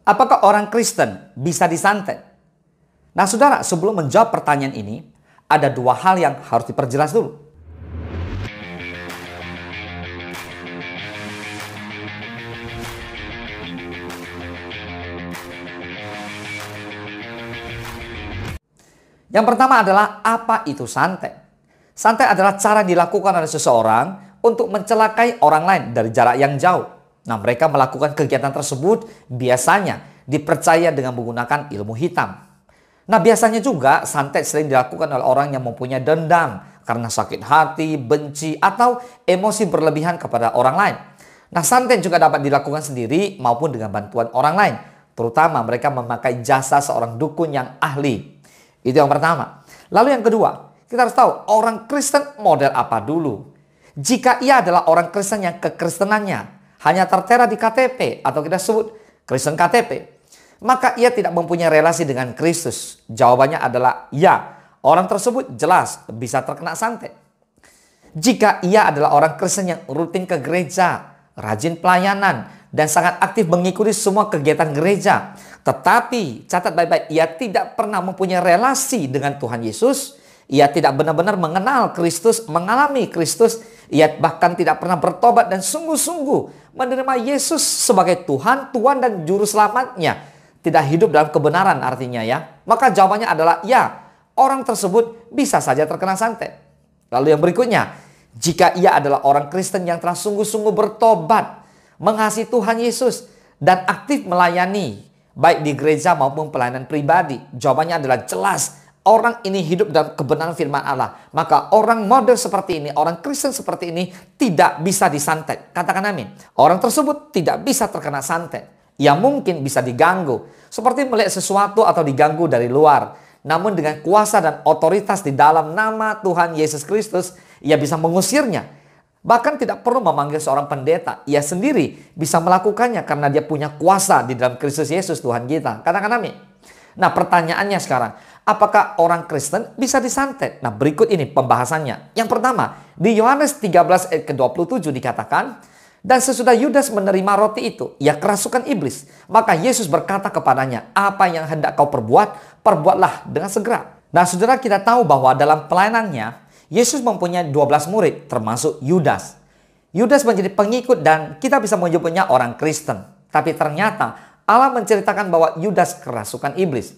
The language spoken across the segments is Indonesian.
Apakah orang Kristen bisa disantet? Nah saudara, sebelum menjawab pertanyaan ini, ada dua hal yang harus diperjelas dulu. Yang pertama adalah, apa itu santet? Santet adalah cara dilakukan oleh seseorang untuk mencelakai orang lain dari jarak yang jauh. Nah, mereka melakukan kegiatan tersebut biasanya dipercaya dengan menggunakan ilmu hitam. Nah, biasanya juga santet sering dilakukan oleh orang yang mempunyai dendam karena sakit hati, benci, atau emosi berlebihan kepada orang lain. Nah, santet juga dapat dilakukan sendiri maupun dengan bantuan orang lain. Terutama mereka memakai jasa seorang dukun yang ahli. Itu yang pertama. Lalu yang kedua, kita harus tahu orang Kristen model apa dulu. Jika ia adalah orang Kristen yang kekristenannya hanya tertera di KTP atau kita sebut Kristen KTP, maka ia tidak mempunyai relasi dengan Kristus. Jawabannya adalah ya, orang tersebut jelas bisa terkena santet. Jika ia adalah orang Kristen yang rutin ke gereja, rajin pelayanan, dan sangat aktif mengikuti semua kegiatan gereja, tetapi catat baik-baik, ia tidak pernah mempunyai relasi dengan Tuhan Yesus, ia tidak benar-benar mengenal Kristus, mengalami Kristus, ia bahkan tidak pernah bertobat dan sungguh-sungguh menerima Yesus sebagai Tuhan dan Juru Selamatnya, tidak hidup dalam kebenaran artinya ya, maka jawabannya adalah ya, orang tersebut bisa saja terkena santet. Lalu yang berikutnya, jika ia adalah orang Kristen yang telah sungguh-sungguh bertobat, mengasihi Tuhan Yesus, dan aktif melayani baik di gereja maupun pelayanan pribadi, jawabannya adalah jelas orang ini hidup dalam kebenaran firman Allah. Maka orang model seperti ini, orang Kristen seperti ini tidak bisa disantet. Katakan amin. Orang tersebut tidak bisa terkena santet. Ia mungkin bisa diganggu, seperti melihat sesuatu atau diganggu dari luar. Namun dengan kuasa dan otoritas di dalam nama Tuhan Yesus Kristus, ia bisa mengusirnya. Bahkan tidak perlu memanggil seorang pendeta. Ia sendiri bisa melakukannya karena dia punya kuasa di dalam Kristus Yesus Tuhan kita. Katakan amin. Nah, pertanyaannya sekarang, apakah orang Kristen bisa disantet? Nah, berikut ini pembahasannya. Yang pertama, di Yohanes 13 ayat ke-27 dikatakan, dan sesudah Yudas menerima roti itu, ia kerasukan iblis. Maka Yesus berkata kepadanya, apa yang hendak kau perbuat, perbuatlah dengan segera. Nah, saudara, kita tahu bahwa dalam pelayanannya, Yesus mempunyai 12 murid, termasuk Yudas. Yudas menjadi pengikut dan kita bisa menyebutnya orang Kristen. Tapi ternyata Allah menceritakan bahwa Yudas kerasukan iblis.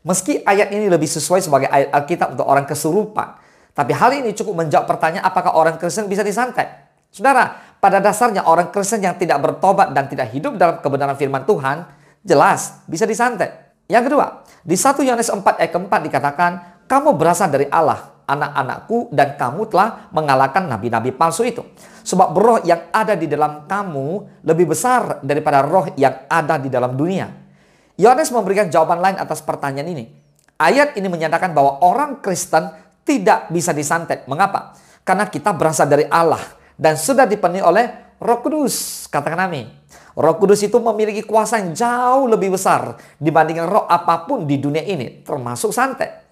Meski ayat ini lebih sesuai sebagai ayat Alkitab untuk orang kesurupan, tapi hal ini cukup menjawab pertanyaan apakah orang Kristen bisa disantet. Saudara, pada dasarnya orang Kristen yang tidak bertobat dan tidak hidup dalam kebenaran firman Tuhan, jelas bisa disantet. Yang kedua, di 1 Yohanes 4 ayat ke-4 dikatakan, kamu berasal dari Allah, anak-anakku, dan kamu telah mengalahkan nabi-nabi palsu itu. Sebab roh yang ada di dalam kamu lebih besar daripada roh yang ada di dalam dunia. Yohanes memberikan jawaban lain atas pertanyaan ini. Ayat ini menyatakan bahwa orang Kristen tidak bisa disantet. Mengapa? Karena kita berasal dari Allah dan sudah dipenuhi oleh Roh Kudus. Katakan amin. Roh Kudus itu memiliki kuasa yang jauh lebih besar dibandingkan roh apapun di dunia ini, termasuk santet.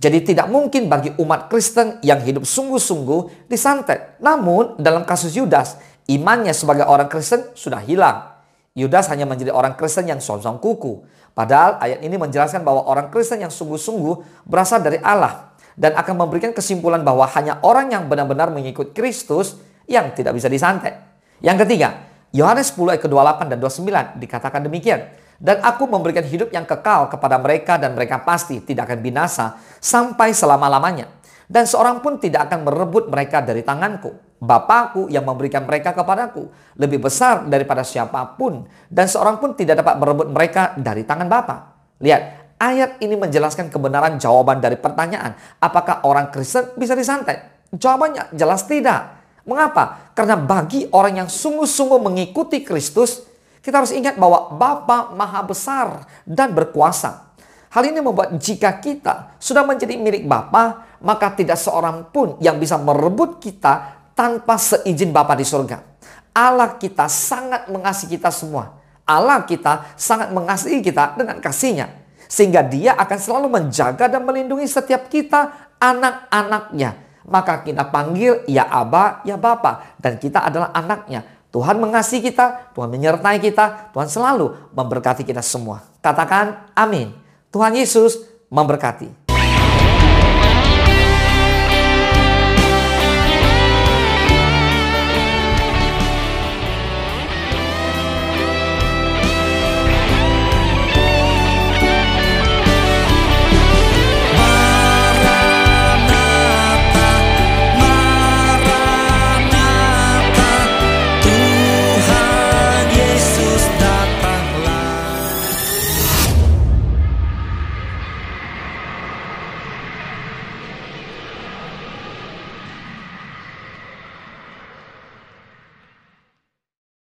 Jadi tidak mungkin bagi umat Kristen yang hidup sungguh-sungguh disantet. Namun dalam kasus Yudas, imannya sebagai orang Kristen sudah hilang. Yudas hanya menjadi orang Kristen yang sonsong kuku. Padahal ayat ini menjelaskan bahwa orang Kristen yang sungguh-sungguh berasal dari Allah. Dan akan memberikan kesimpulan bahwa hanya orang yang benar-benar mengikut Kristus yang tidak bisa disantet. Yang ketiga, Yohanes 10 ayat ke-28 dan 29 dikatakan demikian. Dan aku memberikan hidup yang kekal kepada mereka dan mereka pasti tidak akan binasa sampai selama-lamanya. Dan seorang pun tidak akan merebut mereka dari tanganku. Bapakku yang memberikan mereka kepadaku lebih besar daripada siapapun. Dan seorang pun tidak dapat merebut mereka dari tangan Bapa. Lihat, ayat ini menjelaskan kebenaran jawaban dari pertanyaan, apakah orang Kristen bisa disantet? Jawabannya jelas tidak. Mengapa? Karena bagi orang yang sungguh-sungguh mengikuti Kristus, kita harus ingat bahwa Bapa Maha Besar dan berkuasa. Hal ini membuat jika kita sudah menjadi milik Bapa, maka tidak seorang pun yang bisa merebut kita tanpa seizin Bapa di surga. Allah kita sangat mengasihi kita semua. Allah kita sangat mengasihi kita dengan kasih-Nya. Sehingga Dia akan selalu menjaga dan melindungi setiap kita, anak-anaknya. Maka kita panggil ya Aba, ya Bapa. Dan kita adalah anaknya. Tuhan mengasihi kita, Tuhan menyertai kita, Tuhan selalu memberkati kita semua. Katakan amin. Tuhan Yesus memberkati.